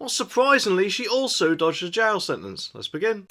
Well, surprisingly, she also dodged a jail sentence. Let's begin.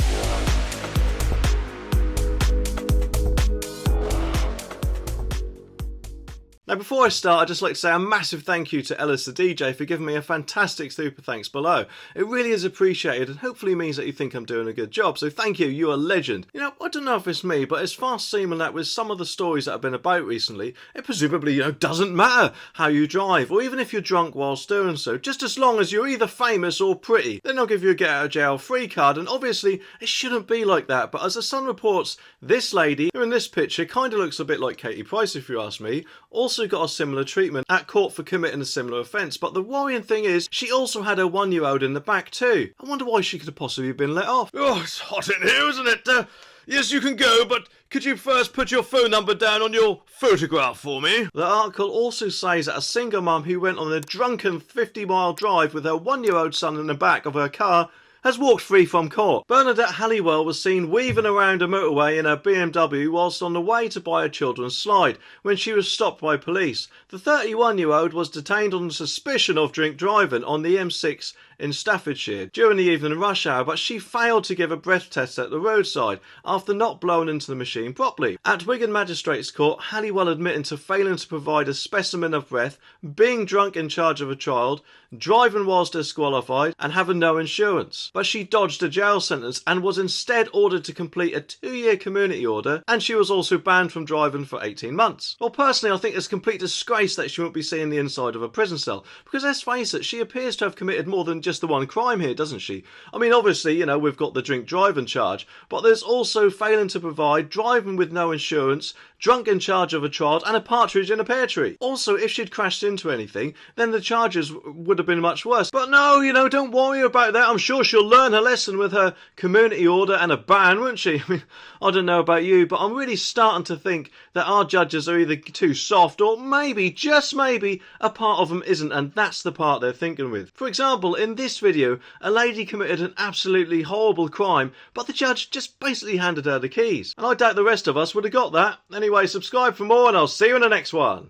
Now before I start, I'd just like to say a massive thank you to Ellis the DJ for giving me a fantastic super thanks below. It really is appreciated and hopefully means that you think I'm doing a good job, so thank you, you're a legend. You know, I don't know if it's me, but it's fast seeming that with some of the stories that have been about recently, it presumably, doesn't matter how you drive, or even if you're drunk whilst doing so, just as long as you're either famous or pretty, then they'll give you a get out of jail free card, and obviously it shouldn't be like that, but as the Sun reports, this lady, who in this picture kinda looks a bit like Katie Price if you ask me, also got a similar treatment at court for committing a similar offence, but the worrying thing is she also had her 1-year-old in the back too. I wonder why she could have possibly been let off. Oh, it's hot in here, isn't it? Yes, you can go, but could you first put your phone number down on your photograph for me? The article also says that a single mum who went on a drunken 50-mile drive with her 1-year-old son in the back of her car has walked free from court. Bernadette Halliwell was seen weaving around a motorway in her BMW whilst on the way to buy a children's slide when she was stopped by police. The 31-year-old was detained on suspicion of drink driving on the M6 in Staffordshire during the evening rush hour, but she failed to give a breath test at the roadside after not blowing into the machine properly. At Wigan Magistrates Court, Halliwell admitted to failing to provide a specimen of breath, being drunk in charge of a child, driving whilst disqualified, and having no insurance. But she dodged a jail sentence and was instead ordered to complete a 2-year community order, and she was also banned from driving for 18 months. Well, personally, I think it's a complete disgrace that she won't be seeing the inside of a prison cell, because let's face it, she appears to have committed more than just the one crime here, doesn't she? I mean, obviously, we've got the drink driving charge, but there's also failing to provide, driving with no insurance, drunk in charge of a child, and a partridge in a pear tree. Also, if she'd crashed into anything, then the charges would have been much worse. But no, don't worry about that. I'm sure she'll learn her lesson with her community order and a ban, won't she? I mean, I don't know about you, but I'm really starting to think that our judges are either too soft or maybe, just maybe, a part of them isn't, and that's the part they're thinking with. For example, in this video, a lady committed an absolutely horrible crime, but the judge just basically handed her the keys. And I doubt the rest of us would have got that. Anyway, subscribe for more and I'll see you in the next one.